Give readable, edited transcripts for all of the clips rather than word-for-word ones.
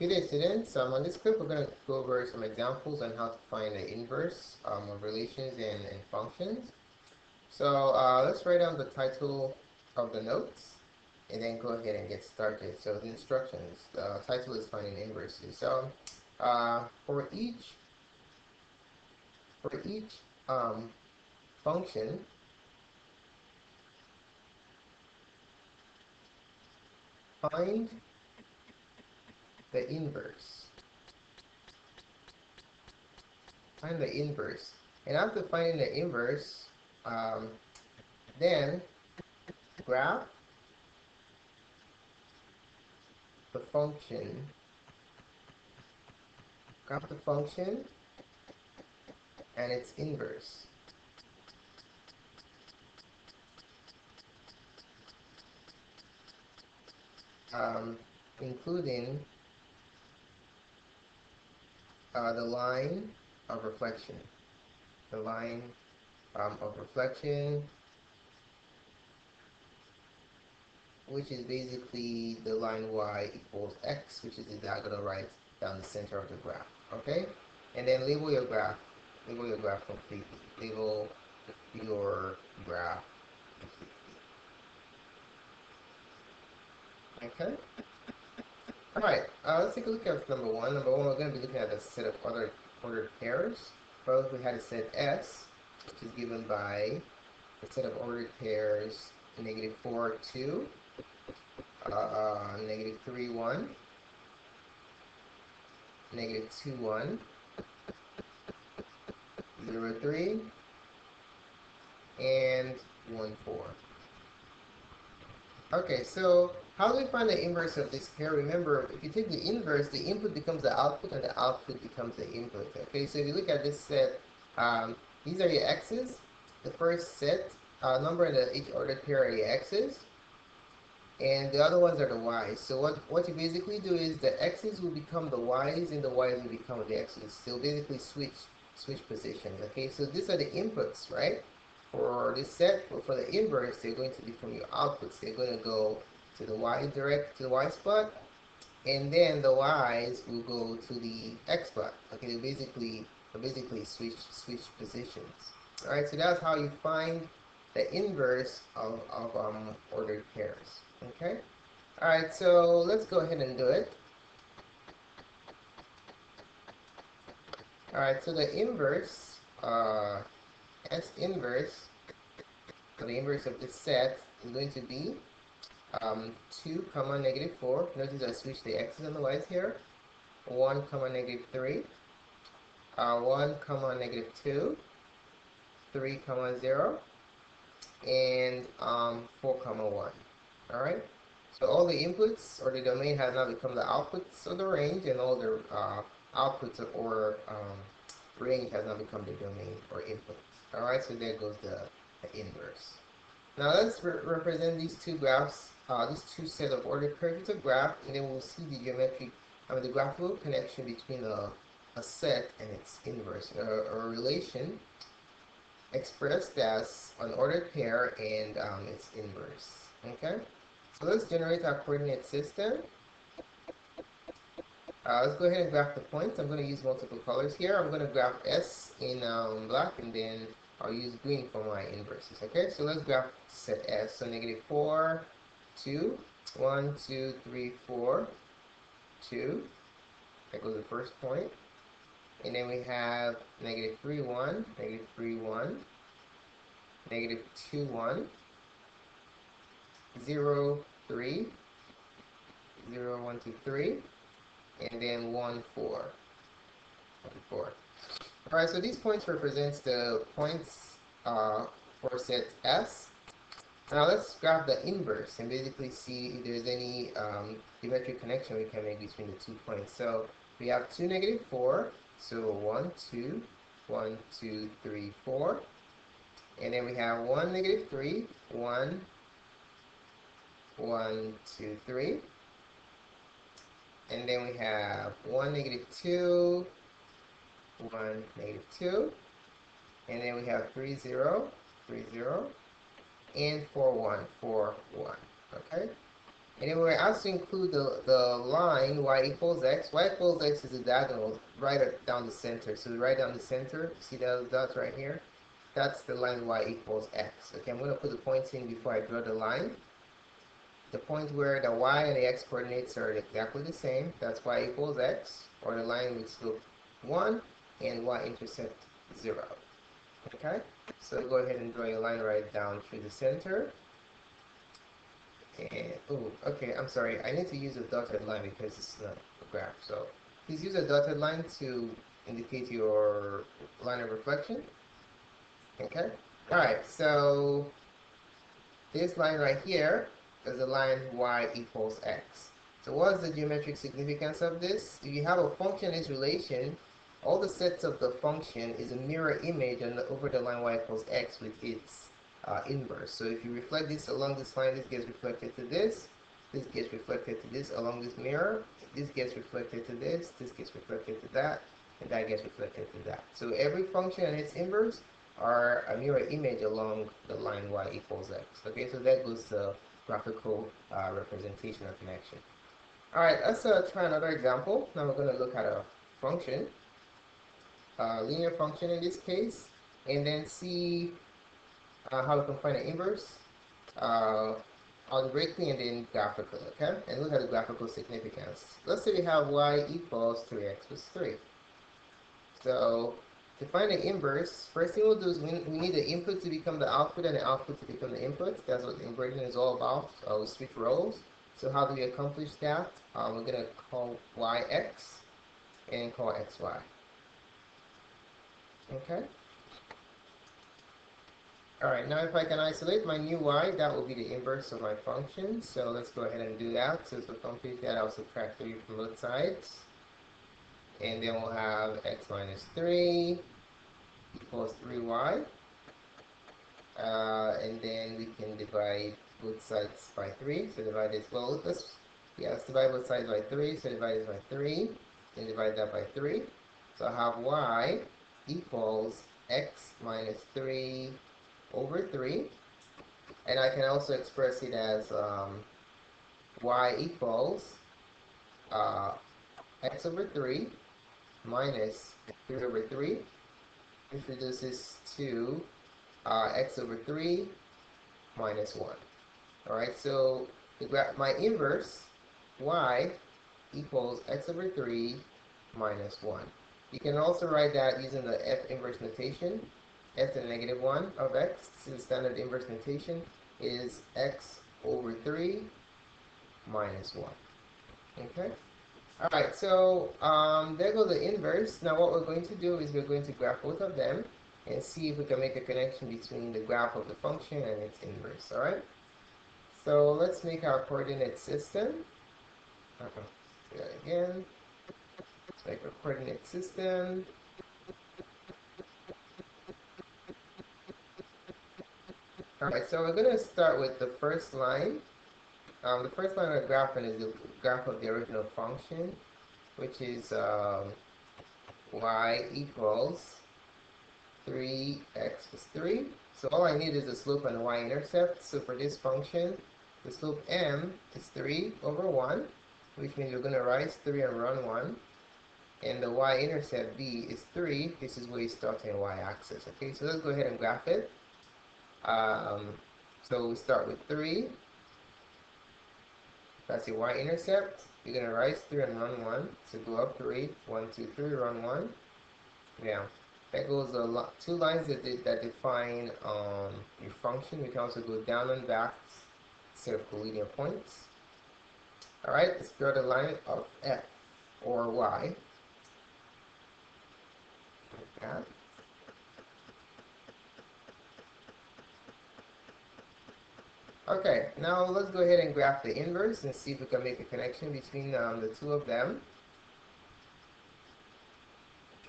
Good day, students. On this clip, we're going to go over some examples on how to find the inverse of relations and functions. So let's write down the title of the notes and then go ahead and get started. So the instructions, the title is finding inverses. So for each function, find the inverse. Find the inverse. And after finding the inverse, then graph the function. Graph the function and its inverse. Including the line of reflection. The line of reflection, which is basically the line y equals x, which is the diagonal right down the center of the graph. Okay? And then label your graph. Label your graph completely. Label your graph completely. Okay? Alright, let's take a look at number one. Number one, we're going to be looking at a set of ordered pairs. Well, we had a set S, which is given by a set of ordered pairs -4, 2, -3, 1, -2, 1, 0, 3, and 1, 4. Okay, so how do we find the inverse of this pair? Remember, if you take the inverse, the input becomes the output, and the output becomes the input. Okay, so if you look at this set, these are your x's. The first set number in each ordered pair are your x's, and the other ones are the y's. So what you basically do is the x's will become the y's, and the y's will become the x's. So basically switch positions. Okay, so these are the inputs, right? For this set, but for the inverse, they're going to be from your outputs. They're going to go to the y spot, and then the y's will go to the x spot. Okay, they basically switch positions. All right, so that's how you find the inverse of ordered pairs. Okay. All right, so let's go ahead and do it. All right, so the inverse, S inverse, so the inverse of this set is going to be 2, -4. Notice I switched the x's and the y's here. 1, -3. 1, -2. 3, 0. And 4, 1. All right. So all the inputs or the domain has now become the outputs of the range, and all the outputs or range has now become the domain or inputs. All right. So there goes the inverse. Now let's represent these two graphs, these two sets of ordered pairs with a graph, and then we'll see the the graphical connection between a set and its inverse, a relation expressed as an ordered pair and its inverse. Okay, so let's generate our coordinate system. Let's go ahead and graph the points. I'm going to use multiple colors here. I'm going to graph S in black, and then I'll use green for my inverses. Okay, so let's graph set S. So -4, 2, 1, 2, 3, 4, 2. That goes the first point. And then we have -3, 1, -3, 1, -2, 1, 0, 3, 0, 1, 2, 3, and then 1, 4. 1, 4. Alright, so these points represents the points for set S. Now let's graph the inverse and basically see if there's any geometric connection we can make between the 2 points. So we have 2, -4, so 1, 2, 1, 2, 3, 4. And then we have 1, -3, 1, 1, 2, 3. And then we have 1, -2, 1, -2. And then we have 3, 0, 3, 0. And 4, 1, 4, 1. Okay? And then we're asked to include the line y equals x. Y equals x is a diagonal right down the center. So right down the center, see those dots right here? That's the line y equals x. Okay, I'm going to put the points in before I draw the line. The point where the y and the x coordinates are exactly the same, that's y equals x, or the line with slope 1 and y-intercept 0. Okay, so go ahead and draw your line right down through the center. And, oh, okay, I'm sorry, I need to use a dotted line because it's not a graph. So please use a dotted line to indicate your line of reflection. Okay, all right, so this line right here is the line y equals x. So what is the geometric significance of this? If you have a function in this relation, all the sets of the function is a mirror image over the line y equals x with its inverse. So if you reflect this along this line, this gets reflected to this gets reflected to this along this mirror, this gets reflected to this gets reflected to that, and that gets reflected to that. So every function and its inverse are a mirror image along the line y equals x. Okay, so that goes to graphical representation of connection. All right, let's try another example. Now we're going to look at a function, a linear function in this case, and then see how we can find an inverse algebraically and then graphically, okay? And look at the graphical significance. Let's say we have y equals 3x plus 3. So to find the inverse, first thing we'll do is we need the input to become the output and the output to become the input. That's what inversion is all about. We switch roles. So how do we accomplish that? We're going to call yx and call xy. Okay? Alright, now if I can isolate my new y, that will be the inverse of my function. So let's go ahead and do that. So to complete that, I'll subtract 3 from both sides. And then we'll have x minus 3 equals 3y. And then we can divide both sides by 3. So divide this, well, let's divide both sides by 3. So divide this by 3. And divide that by 3. So I have y equals x minus 3 over 3. And I can also express it as y equals x over 3 minus 3 over 3, which reduces to x over 3 minus 1. Alright, so my inverse, y equals x over 3 minus 1. You can also write that using the f inverse notation. F to the negative 1 of x, the standard inverse notation, is x over 3 minus 1. Okay? Alright, so there goes the inverse. Now what we're going to do is we're going to graph both of them and see if we can make a connection between the graph of the function and its inverse. Alright? So let's make our coordinate system. Do that again. Let's make a coordinate system. Alright, so we're going to start with the first line. The first line we're graphing is the graph of the original function, which is y equals 3x plus 3. So all I need is the slope and the y-intercept. So for this function, the slope m is 3 over 1, which means we're going to rise 3 and run 1. And the y-intercept b is 3. This is where you start on the y-axis. Okay, so let's go ahead and graph it. So we start with 3. That's your y-intercept. You're going to rise 3 and run 1. So go up 3, 1, 2, 3, run 1. Yeah, that goes a lot. 2 lines that define your function. We can also go down and back instead of collinear points. Alright, let's draw the line of f or y. Like that. Okay, now let's go ahead and graph the inverse and see if we can make a connection between the two of them.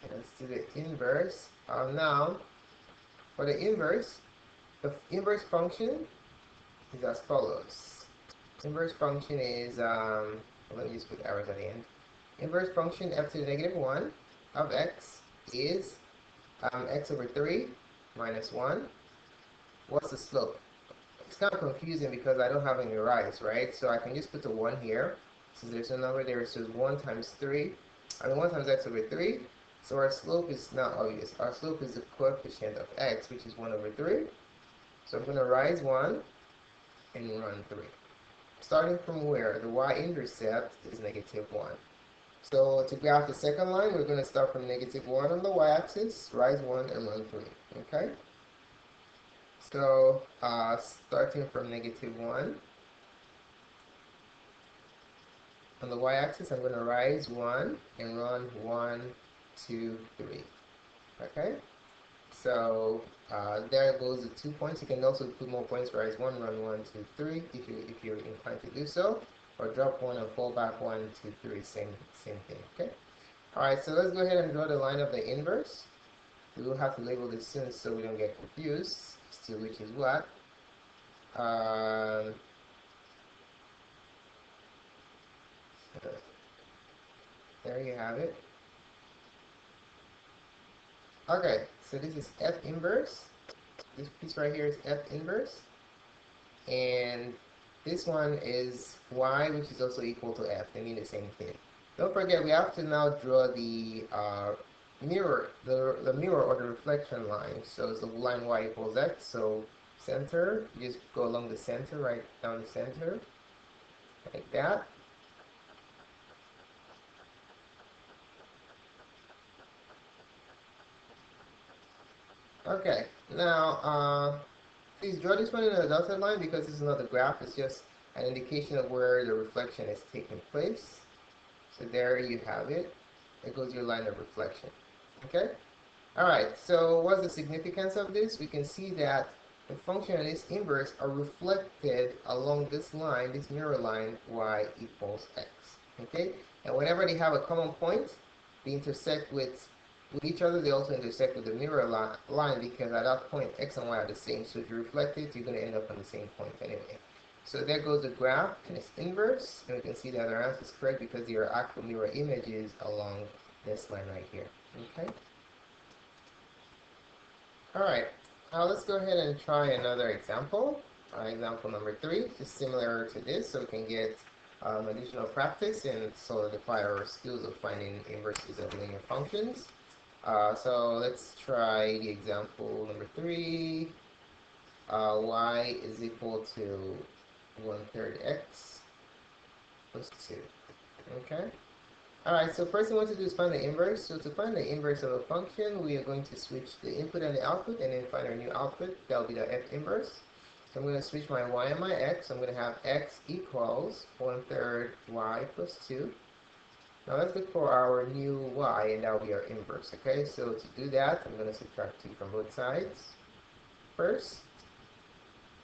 Okay, let's do the inverse. Now, for the inverse function is as follows. Inverse function is, let me just put arrows at the end. Inverse function f to the negative 1 of x is x over 3 minus 1. What's the slope? it's kind of confusing because I don't have any rise, right? So I can just put a 1 here. Since there's a number there, so it's 1 times 3. I mean 1 times x over 3. So our slope is not obvious. Our slope is the coefficient of x, which is 1 over 3. So I'm going to rise 1 and run 3. Starting from where? The y-intercept is negative 1. So to graph the second line, we're going to start from negative 1 on the y-axis, rise 1 and run 3. Okay? So starting from negative 1 on the y-axis, I'm going to rise 1 and run 1, 2, 3. Okay? So there goes the 2 points. You can also put more points, rise 1, run 1, 2, 3 if you're inclined to do so. Or drop 1 and fall back 1, 2, 3, same thing. Okay? Alright, so let's go ahead and draw the line of the inverse. We will have to label this soon so we don't get confused as to which is what. There you have it. Okay, so this is F inverse. This piece right here is F inverse. And this one is Y, which is also equal to F. They mean the same thing. Don't forget, we have to now draw the mirror, the mirror or the reflection line. So it's the line Y equals X. So center, you just go along the center, right down the center, like that. Okay, now please draw this one in a dotted line because this is not a graph, it's just an indication of where the reflection is taking place. So there you have it. There goes your line of reflection. Okay? Alright, so what's the significance of this? We can see that the function and its inverse are reflected along this line, this mirror line, y equals x. Okay? And whenever they have a common point, they intersect with each other. They also intersect with the mirror line because at that point, x and y are the same. So if you reflect it, you're going to end up on the same point anyway. So there goes the graph and its inverse. And we can see that our answer is correct because there are actual mirror images along this line right here. Okay? Alright, now let's go ahead and try another example. Example number 3, just similar to this, so we can get additional practice and solidify our skills of finding inverses of linear functions. So let's try the example number 3. Y is equal to 1/3 x plus 2. Okay? Alright, so first we want to do is find the inverse. So to find the inverse of a function, we are going to switch the input and the output and then find our new output. That will be the f inverse. So I'm going to switch my y and my x. I'm going to have x equals 1/3 y plus 2. Now let's look for our new y, and that will be our inverse. Okay, so to do that, I'm going to subtract 2 from both sides first.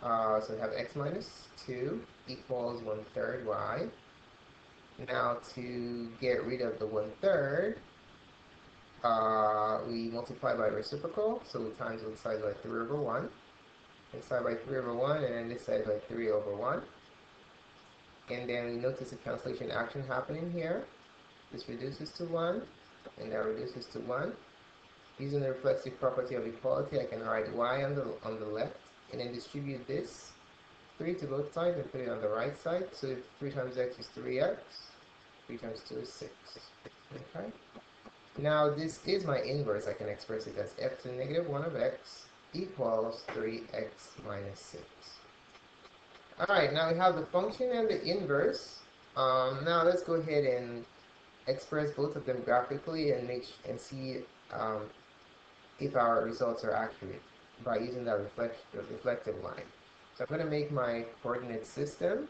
So we have x minus 2 equals 1/3 y. Now to get rid of the 1/3, we multiply by reciprocal, so we times both sides by 3 over 1. This side by 3 over 1, and then this side by 3 over 1. And then we notice a cancellation action happening here. This reduces to 1, and that reduces to 1. Using the reflexive property of equality, I can write y on the left, and then distribute this 3 to both sides and put it on the right side. So 3 times x is 3x. 3 times 2 is 6. Okay. Now this is my inverse. I can express it as f to the negative 1 of x equals 3x minus 6. Alright, now we have the function and the inverse. Now let's go ahead and express both of them graphically and see if our results are accurate by using that reflective line. So I'm going to make my coordinate system,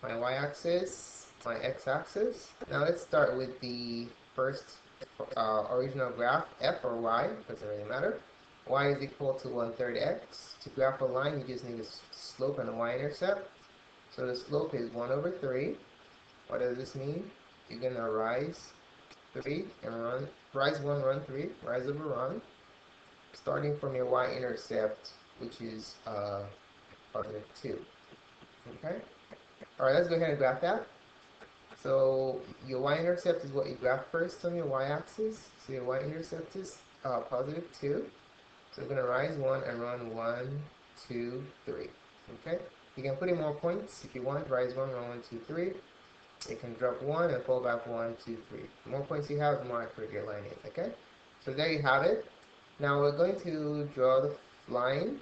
my y-axis, my x-axis. Now let's start with the first original graph, f or y, doesn't really matter. Y is equal to 1/3 x. To graph a line, you just need a slope and a y-intercept. So the slope is 1 over 3. What does this mean? You're going to rise 3 and rise 1, run 3, rise over run, starting from your y-intercept, which is positive 2. Okay? Alright, let's go ahead and graph that. So your y-intercept is what you graph first on your y-axis. So your y-intercept is positive 2. So we're going to rise 1 and run 1, 2, 3. Okay? You can put in more points if you want. Rise 1, run 1, 2, 3. You can drop 1 and fall back 1, 2, 3. The more points you have, the more accurate your line is. Okay? So there you have it. Now we're going to draw the line,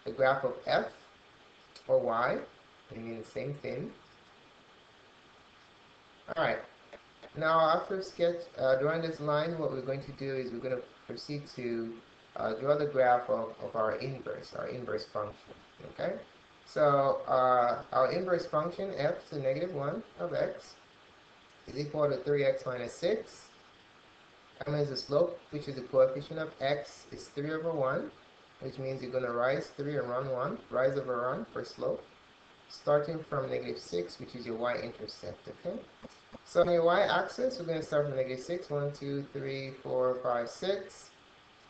the graph of f or y. They mean the same thing. Alright. Now after drawing this line, what we're going to do is we're going to proceed to draw the graph of our inverse function. Okay? So our inverse function, f to the -1 of x, is equal to 3x minus 6. M is the slope, which is the coefficient of x, is 3 over 1, which means you're going to rise 3 and run 1, rise over run for slope, starting from -6, which is your y-intercept. Okay? So on your y-axis, we're going to start from -6, 1, 2, 3, 4, 5, 6.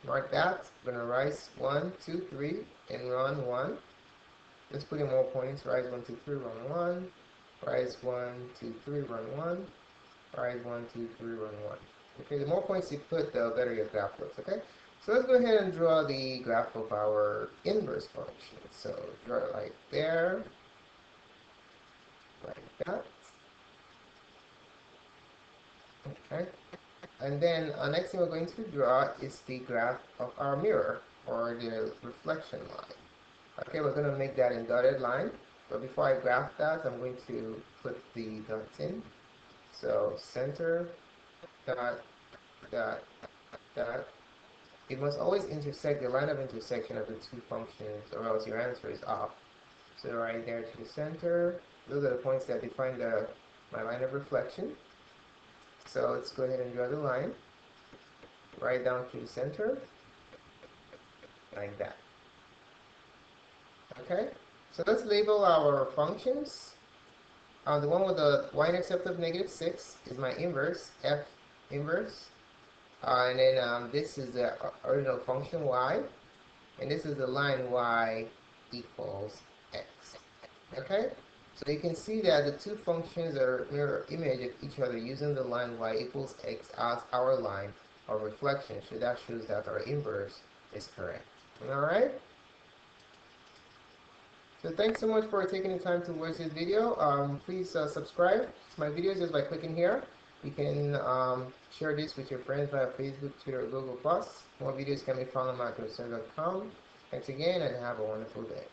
Mark that. We're going to rise 1, 2, 3, and run 1. Let's put in more points. Rise 1, 2, 3, run 1. Rise 1, 2, 3, run 1. Rise 1, 2, 3, run 1. Okay, the more points you put, the better your graph looks. Okay, so let's go ahead and draw the graph of our inverse function. So draw it like there, like that. Okay, and then next thing we're going to draw is the graph of our mirror, or the reflection line. Okay, we're going to make that in dotted line, but before I graph that, I'm going to put the dots in. So center, dot, dot, dot. It must always intersect the line of intersection of the two functions, or else your answer is off. So right there to the center, those are the points that define my line of reflection. So let's go ahead and draw the line right down to the center, like that. Okay, so let's label our functions. The one with the y-intercept of -6 is my inverse, f inverse. And then this is the original function y, and this is the line y equals x. Okay, so you can see that the two functions are mirror image of each other using the line y equals x as our line of reflection. So that shows that our inverse is correct. Alright? So thanks so much for taking the time to watch this video. Please subscribe to my videos just by clicking here. You can share this with your friends via Facebook, Twitter, or Google+. More videos can be found on microserve.com. Thanks again, and have a wonderful day.